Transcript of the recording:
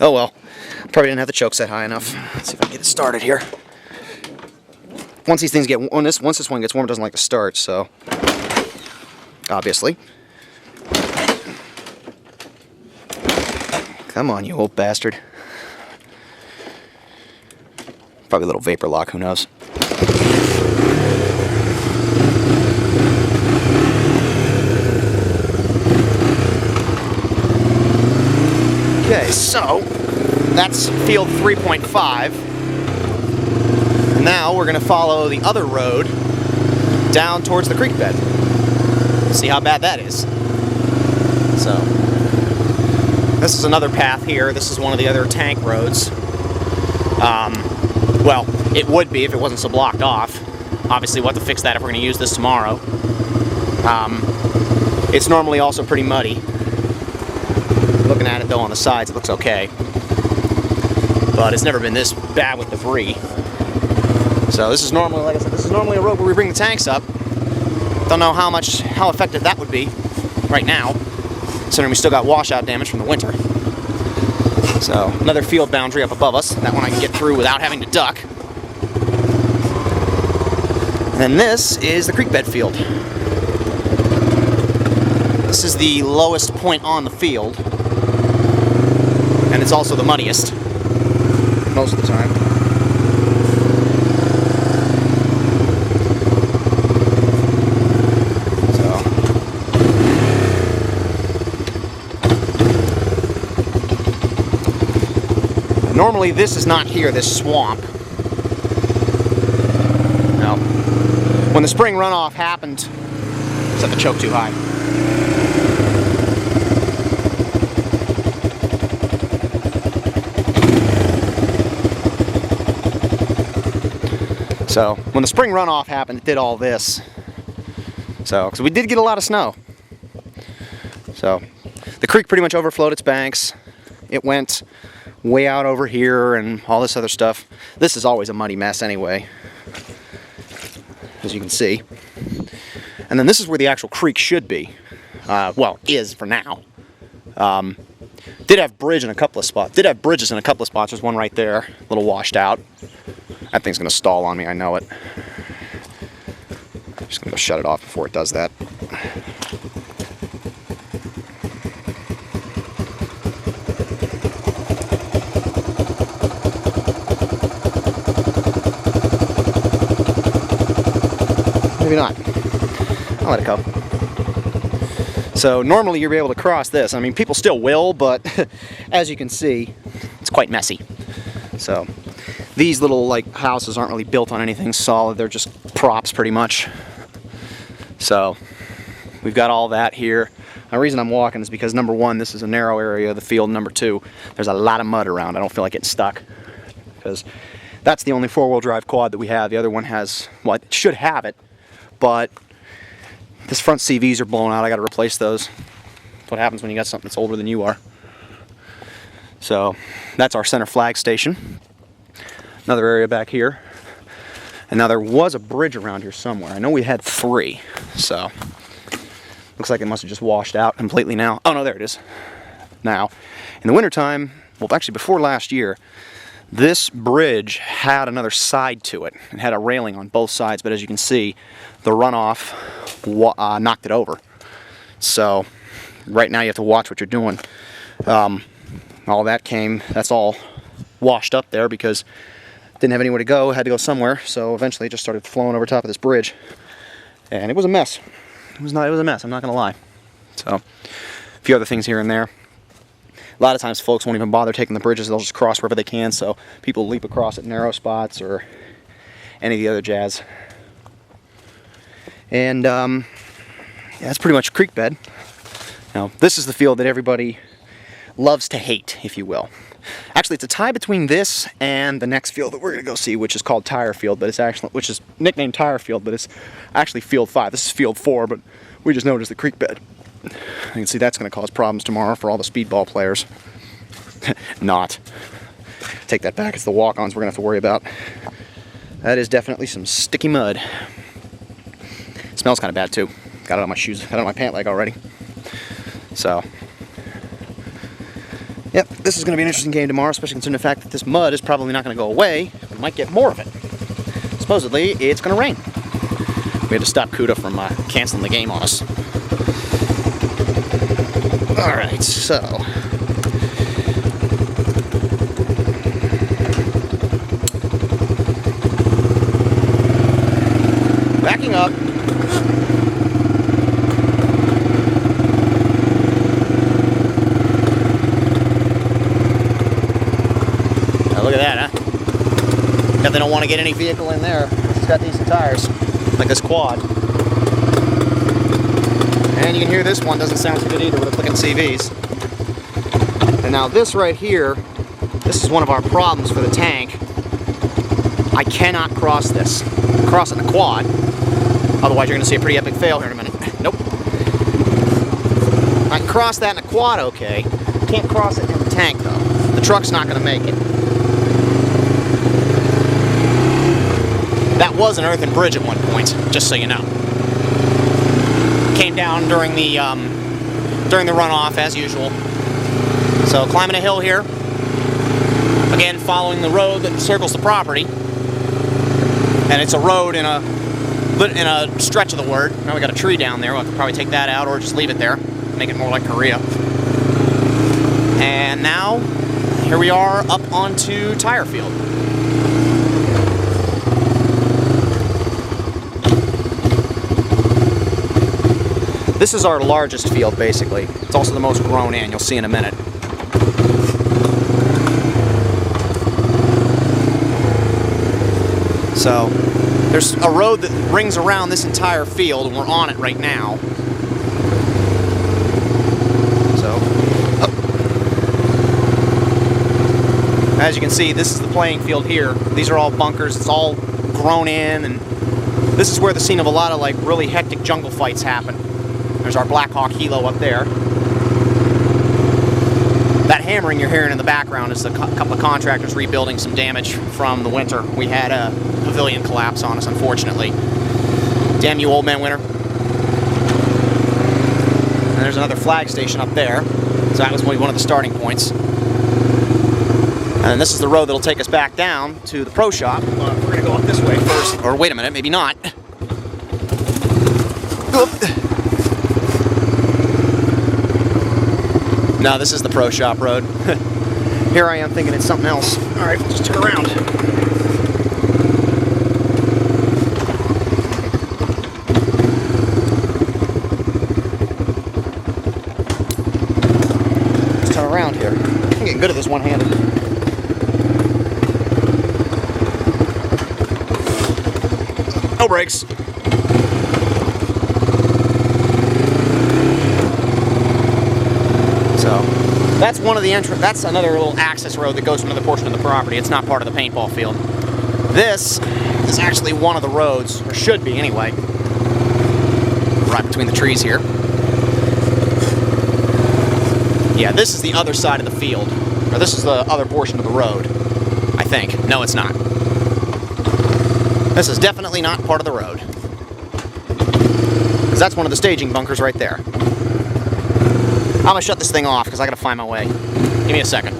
Oh well, probably didn't have the choke set high enough. Let's see if I can get it started here. Once these things get, once this one gets warm, it doesn't like to start, so obviously. Come on, you old bastard. Probably a little vapor lock, who knows. Okay, so that's field 3.5. Now we're going to follow the other road down towards the creek bed. See how bad that is. So, this is another path here. This is one of the other tank roads. Well, it would be if it wasn't so blocked off. Obviously, we'll have to fix that if we're going to use this tomorrow. It's normally also pretty muddy. Looking at it though on the sides, it looks okay. But it's never been this bad with debris. So this is normally, like I said, this is normally a road where we bring the tanks up. Don't know how effective that would be right now, considering we still got washout damage from the winter. So another field boundary up above us. That one I can get through without having to duck. And then this is the creekbed field. This is the lowest point on the field, and it's also the muddiest most of the time. Normally this is not here, this swamp. No. When the spring runoff happened, set the choke too high. So when the spring runoff happened, it did all this. So, because we did get a lot of snow. So the creek pretty much overflowed its banks. It went way out over here and all this other stuff. This is always a muddy mess anyway, as you can see. And then this is where the actual creek should be. Well, is for now. Did have bridge in a couple of spots. Did have bridges in a couple of spots. There's one right there, a little washed out. That thing's gonna stall on me, I know it. I'm just gonna go shut it off before it does that. Maybe not. I'll let it go. So normally you'll be able to cross this. I mean, people still will, but as you can see, it's quite messy. So these little like houses aren't really built on anything solid. They're just props pretty much. So we've got all that here. The reason I'm walking is because number one, this is a narrow area of the field. Number two, there's a lot of mud around. I don't feel like getting stuck because that's the only four-wheel drive quad that we have. The other one has, well, it should have it, but this front CVs are blown out. I got to replace those. That's what happens when you got something that's older than you are. So that's our center flag station. Another area back here. And now there was a bridge around here somewhere. I know we had three, so looks like it must have just washed out completely now. Oh no, there it is. Now, in the wintertime, well actually before last year, this bridge had another side to it. It had a railing on both sides, but as you can see, the runoff knocked it over. So right now you have to watch what you're doing. All that that's all washed up there because it didn't have anywhere to go, had to go somewhere, so eventually it just started flowing over top of this bridge. And it was a mess. It was a mess, I'm not gonna lie. So, a few other things here and there. A lot of times folks won't even bother taking the bridges, they'll just cross wherever they can, so people leap across at narrow spots or any of the other jazz. And yeah, that's pretty much creek bed. Now, this is the field that everybody loves to hate, if you will. Actually, it's a tie between this and the next field that we're going to go see, which is called Tire Field, but it's actually, which is nicknamed Tire Field, but it's actually Field 5. This is Field 4, but we just know it as the creek bed. You can see that's going to cause problems tomorrow for all the speedball players. Not. Take that back. It's the walk-ons we're going to have to worry about. That is definitely some sticky mud. It smells kind of bad too. Got it on my shoes, got it on my pant leg already. So, Yep, this is going to be an interesting game tomorrow, especially considering the fact that this mud is probably not going to go away. We might get more of it. Supposedly, it's going to rain. We had to stop Kuda from canceling the game on us. Alright, so... backing up. Look at that, huh? Definitely don't want to get any vehicle in there. It's got decent tires, like this quad. And you can hear this one doesn't sound too good either with the clicking CVs. And now this right here, this is one of our problems for the tank. I cannot cross this. Cross it in a quad. Otherwise you're going to see a pretty epic fail here in a minute. Nope. I can cross that in a quad okay. Can't cross it in the tank though. The truck's not going to make it. That was an earthen bridge at one point, just so you know. Came down during the runoff, as usual. So climbing a hill here. Again, following the road that circles the property. And it's a road in a stretch of the word. Now we got a tree down there. We'll have to probably take that out or just leave it there. Make it more like Korea. And now, here we are up onto Tire Field. This is our largest field, basically. It's also the most grown in. You'll see in a minute. So, there's a road that rings around this entire field, and we're on it right now. So, as you can see, this is the playing field here. These are all bunkers. It's all grown in, and this is where the scene of a lot of like really hectic jungle fights happen. There's our Black Hawk helo up there. That hammering you're hearing in the background is a couple of contractors rebuilding some damage from the winter. We had a pavilion collapse on us, unfortunately. Damn you, old man winter. And there's another flag station up there. So that was one of the starting points. And this is the road that'll take us back down to the pro shop. We're going to go up this way first. Or wait a minute, maybe not. Oop. No, this is the pro shop road. Here I am thinking it's something else. Alright, we'll just turn around. Let's turn around here. I'm getting good at this one-handed. No brakes. That's one of the that's another little access road that goes to another portion of the property. It's not part of the paintball field. This is actually one of the roads, or should be anyway, right between the trees here. Yeah, this is the other side of the field, or this is the other portion of the road, I think. No, it's not. This is definitely not part of the road. Because that's one of the staging bunkers right there. I'm going to shut this thing off because I got to find my way. Give me a second.